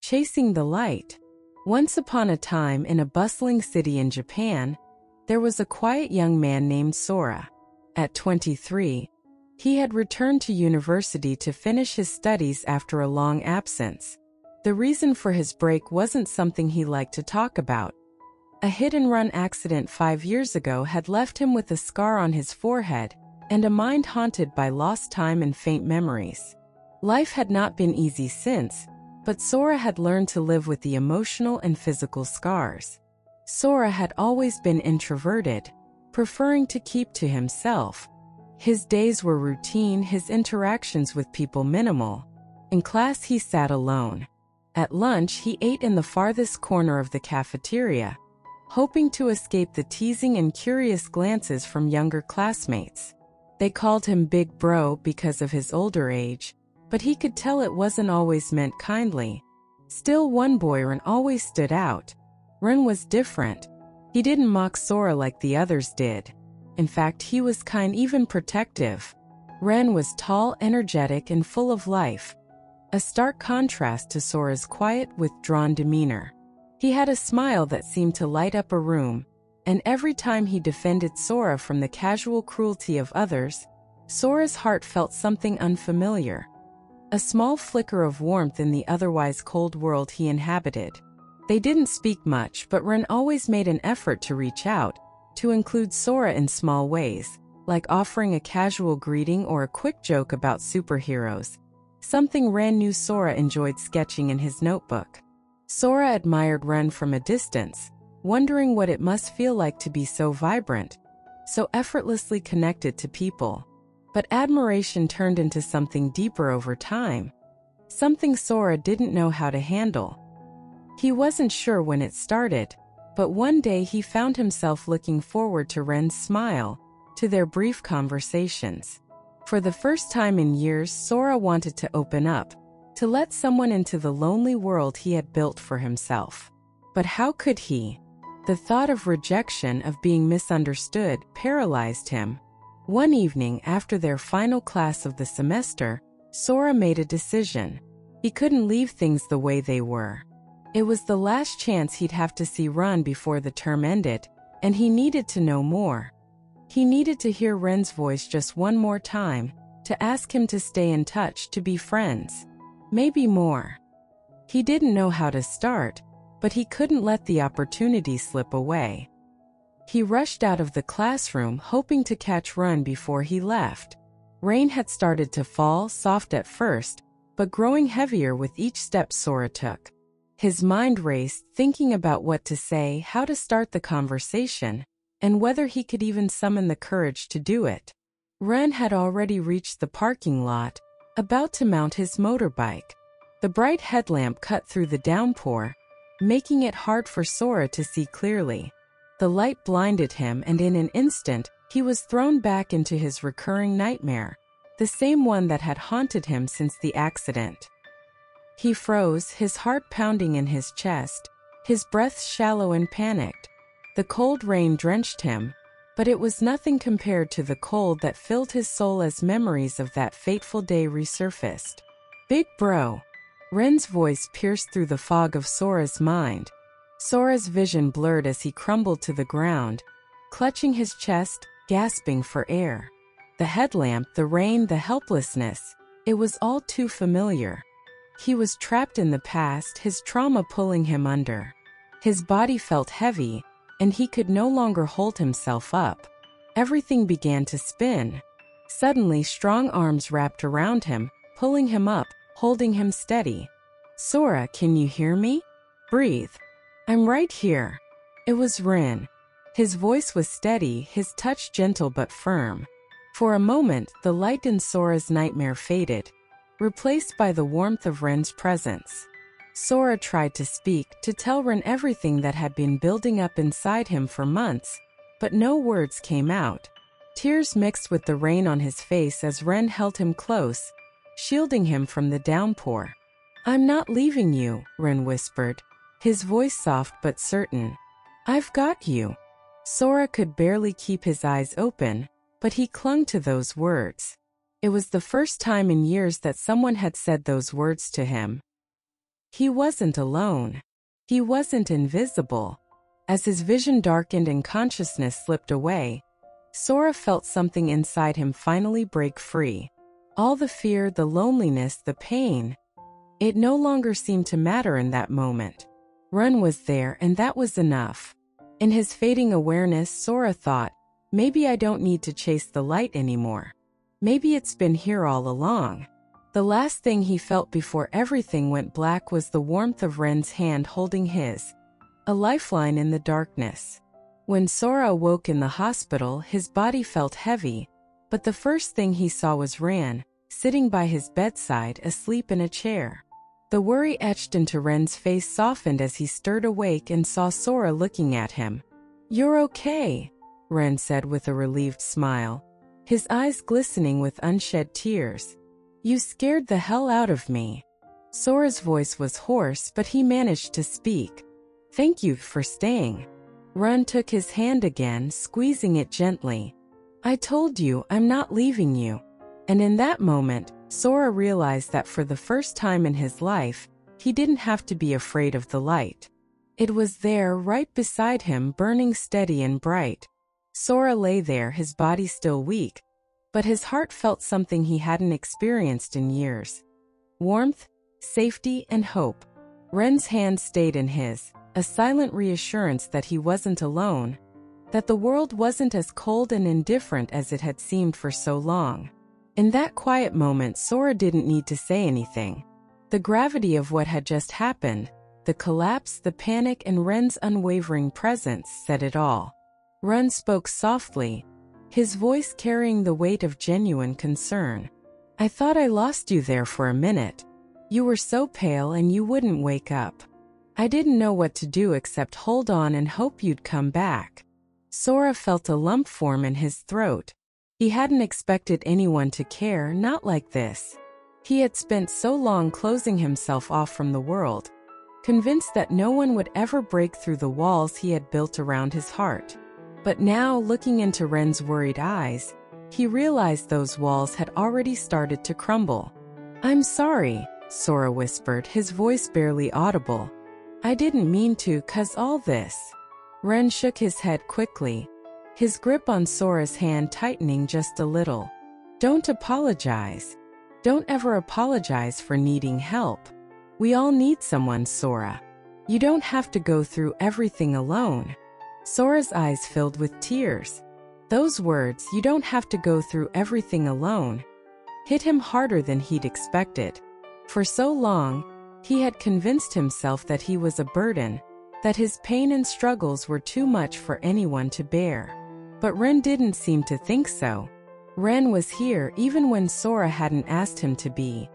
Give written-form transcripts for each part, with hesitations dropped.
Chasing the light. Once upon a time in a bustling city in Japan, there was a quiet young man named Sora. At 23, he had returned to university to finish his studies after a long absence. The reason for his break wasn't something he liked to talk about. A hit-and-run accident 5 years ago had left him with a scar on his forehead and a mind haunted by lost time and faint memories. Life had not been easy since, but Sora had learned to live with the emotional and physical scars. Sora had always been introverted, preferring to keep to himself. His days were routine, his interactions with people minimal. In class he sat alone. At lunch he ate in the farthest corner of the cafeteria, hoping to escape the teasing and curious glances from younger classmates. They called him Big Bro because of his older age, but he could tell it wasn't always meant kindly. Still, one boy, Ren, always stood out. Ren was different. He didn't mock Sora like the others did. In fact, he was kind, even protective. Ren was tall, energetic, and full of life, a stark contrast to Sora's quiet, withdrawn demeanor. He had a smile that seemed to light up a room, and every time he defended Sora from the casual cruelty of others, Sora's heart felt something unfamiliar. A small flicker of warmth in the otherwise cold world he inhabited. They didn't speak much, but Ren always made an effort to reach out, to include Sora in small ways, like offering a casual greeting or a quick joke about superheroes, something Ren knew Sora enjoyed sketching in his notebook. Sora admired Ren from a distance, wondering what it must feel like to be so vibrant, so effortlessly connected to people. But admiration turned into something deeper over time, something Sora didn't know how to handle. He wasn't sure when it started, but one day he found himself looking forward to Ren's smile, to their brief conversations. For the first time in years, Sora wanted to open up, to let someone into the lonely world he had built for himself. But how could he? The thought of rejection, of being misunderstood, paralyzed him. One evening after their final class of the semester, Sora made a decision. He couldn't leave things the way they were. It was the last chance he'd have to see Ren before the term ended, and he needed to know more. He needed to hear Ren's voice just one more time, to ask him to stay in touch, to be friends. Maybe more. He didn't know how to start, but he couldn't let the opportunity slip away. He rushed out of the classroom, hoping to catch Ren before he left. Rain had started to fall, soft at first, but growing heavier with each step Sora took. His mind raced, thinking about what to say, how to start the conversation, and whether he could even summon the courage to do it. Ren had already reached the parking lot, about to mount his motorbike. The bright headlamp cut through the downpour, making it hard for Sora to see clearly. The light blinded him, and in an instant, he was thrown back into his recurring nightmare, the same one that had haunted him since the accident. He froze, his heart pounding in his chest, his breath shallow and panicked. The cold rain drenched him, but it was nothing compared to the cold that filled his soul as memories of that fateful day resurfaced. Big Bro. Ren's voice pierced through the fog of Sora's mind. Sora's vision blurred as he crumbled to the ground, clutching his chest, gasping for air. The headlamp, the rain, the helplessness, it was all too familiar. He was trapped in the past, his trauma pulling him under. His body felt heavy, and he could no longer hold himself up. Everything began to spin. Suddenly, strong arms wrapped around him, pulling him up, holding him steady. Sora, can you hear me? Breathe. I'm right here. It was Ren. His voice was steady, his touch gentle but firm. For a moment, the light in Sora's nightmare faded, replaced by the warmth of Ren's presence. Sora tried to speak, to tell Ren everything that had been building up inside him for months, but no words came out. Tears mixed with the rain on his face as Ren held him close, shielding him from the downpour. I'm not leaving you, Ren whispered, his voice soft but certain. I've got you. Sora could barely keep his eyes open, but he clung to those words. It was the first time in years that someone had said those words to him. He wasn't alone. He wasn't invisible. As his vision darkened and consciousness slipped away, Sora felt something inside him finally break free. All the fear, the loneliness, the pain. It no longer seemed to matter in that moment. Ren was there, and that was enough. In his fading awareness, Sora thought, maybe I don't need to chase the light anymore. Maybe it's been here all along. The last thing he felt before everything went black was the warmth of Ren's hand holding his, a lifeline in the darkness. When Sora awoke in the hospital, his body felt heavy, but the first thing he saw was Ren, sitting by his bedside, asleep in a chair. The worry etched into Ren's face softened as he stirred awake and saw Sora looking at him. "You're okay," Ren said with a relieved smile, his eyes glistening with unshed tears. "You scared the hell out of me." Sora's voice was hoarse, but he managed to speak. "Thank you for staying." Ren took his hand again, squeezing it gently. "I told you I'm not leaving you." And in that moment, Sora realized that for the first time in his life, he didn't have to be afraid of the light. It was there, right beside him, burning steady and bright. Sora lay there, his body still weak, but his heart felt something he hadn't experienced in years. Warmth, safety, and hope. Ren's hand stayed in his, a silent reassurance that he wasn't alone, that the world wasn't as cold and indifferent as it had seemed for so long. In that quiet moment, Sora didn't need to say anything. The gravity of what had just happened, the collapse, the panic, and Ren's unwavering presence said it all. Ren spoke softly, his voice carrying the weight of genuine concern. "I thought I lost you there for a minute. You were so pale and you wouldn't wake up. I didn't know what to do except hold on and hope you'd come back." Sora felt a lump form in his throat. He hadn't expected anyone to care, not like this. He had spent so long closing himself off from the world, convinced that no one would ever break through the walls he had built around his heart. But now, looking into Ren's worried eyes, he realized those walls had already started to crumble. "I'm sorry," Sora whispered, his voice barely audible. "I didn't mean to cause all this." Ren shook his head quickly, his grip on Sora's hand tightening just a little. "Don't apologize. Don't ever apologize for needing help. We all need someone, Sora. You don't have to go through everything alone." Sora's eyes filled with tears. Those words, "you don't have to go through everything alone," hit him harder than he'd expected. For so long, he had convinced himself that he was a burden, that his pain and struggles were too much for anyone to bear. But Ren didn't seem to think so. Ren was here even when Sora hadn't asked him to be,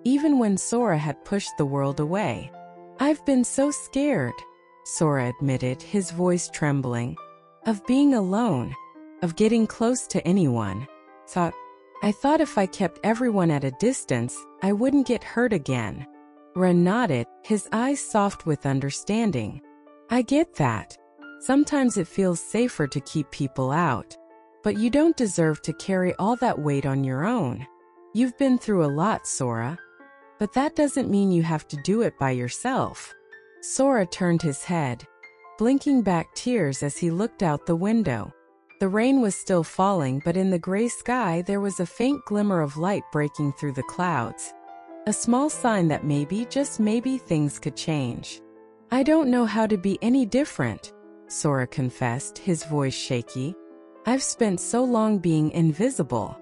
even when Sora had pushed the world away. "I've been so scared," Sora admitted, his voice trembling, "of being alone, of getting close to anyone. I thought if I kept everyone at a distance, I wouldn't get hurt again." Ren nodded, his eyes soft with understanding. "I get that. Sometimes it feels safer to keep people out. But you don't deserve to carry all that weight on your own. You've been through a lot, Sora. But that doesn't mean you have to do it by yourself." Sora turned his head, blinking back tears as he looked out the window. The rain was still falling, but in the gray sky there was a faint glimmer of light breaking through the clouds. A small sign that maybe, just maybe, things could change. "I don't know how to be any different," Sora confessed, his voice shaky. "I've spent so long being invisible."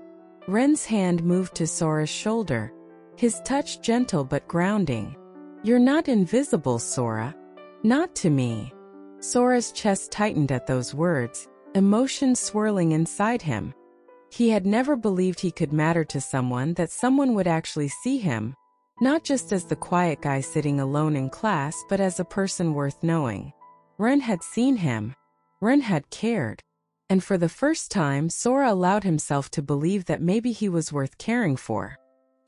Ren's hand moved to Sora's shoulder, his touch gentle but grounding. "You're not invisible, Sora. Not to me." Sora's chest tightened at those words, emotions swirling inside him. He had never believed he could matter to someone, that someone would actually see him, not just as the quiet guy sitting alone in class, but as a person worth knowing. Ren had seen him. Ren had cared. And for the first time, Sora allowed himself to believe that maybe he was worth caring for.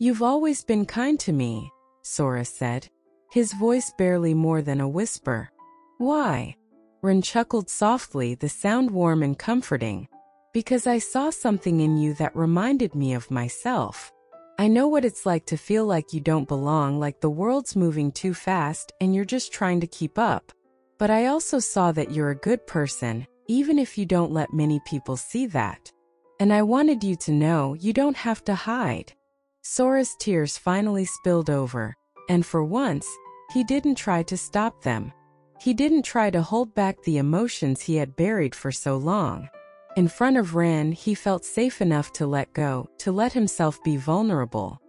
"You've always been kind to me," Sora said, his voice barely more than a whisper. "Why?" Ren chuckled softly, the sound warm and comforting. "Because I saw something in you that reminded me of myself." I know what it's like to feel like you don't belong, like the world's moving too fast and you're just trying to keep up. But I also saw that you're a good person, even if you don't let many people see that. And I wanted you to know you don't have to hide." Sora's tears finally spilled over, and for once, he didn't try to stop them. He didn't try to hold back the emotions he had buried for so long. In front of Ren, he felt safe enough to let go, to let himself be vulnerable.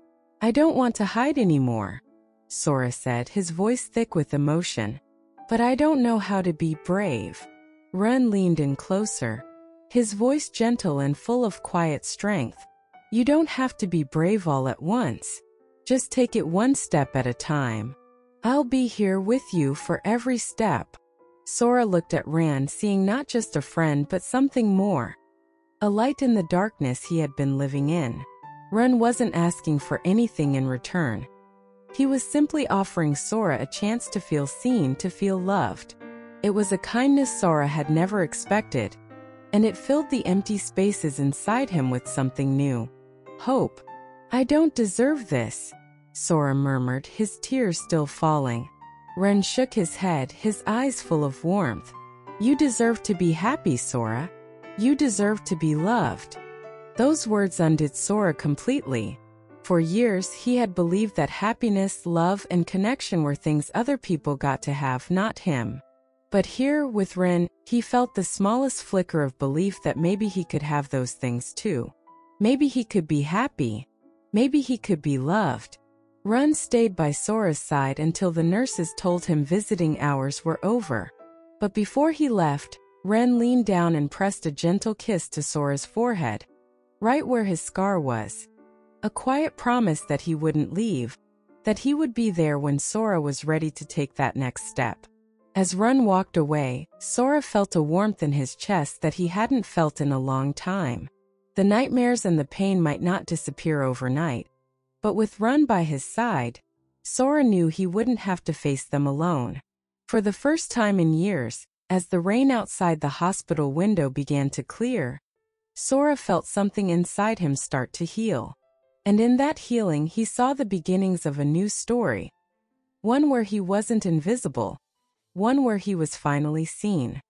"I don't want to hide anymore," Sora said, his voice thick with emotion. "But I don't know how to be brave." Ren leaned in closer, his voice gentle and full of quiet strength. "You don't have to be brave all at once. Just take it one step at a time. I'll be here with you for every step." Sora looked at Ren, seeing not just a friend but something more. A light in the darkness he had been living in. Ren wasn't asking for anything in return. He was simply offering Sora a chance to feel seen, to feel loved. It was a kindness Sora had never expected, and it filled the empty spaces inside him with something new. Hope. "I don't deserve this," Sora murmured, his tears still falling. Ren shook his head, his eyes full of warmth. "You deserve to be happy, Sora. You deserve to be loved." Those words undid Sora completely. For years, he had believed that happiness, love, and connection were things other people got to have, not him. But here, with Ren, he felt the smallest flicker of belief that maybe he could have those things too. Maybe he could be happy. Maybe he could be loved. Ren stayed by Sora's side until the nurses told him visiting hours were over. But before he left, Ren leaned down and pressed a gentle kiss to Sora's forehead, right where his scar was. A quiet promise that he wouldn't leave, that he would be there when Sora was ready to take that next step. As Ren walked away, Sora felt a warmth in his chest that he hadn't felt in a long time. The nightmares and the pain might not disappear overnight, but with Ren by his side, Sora knew he wouldn't have to face them alone. For the first time in years, as the rain outside the hospital window began to clear, Sora felt something inside him start to heal. And in that healing he saw the beginnings of a new story. One where he wasn't invisible. One where he was finally seen.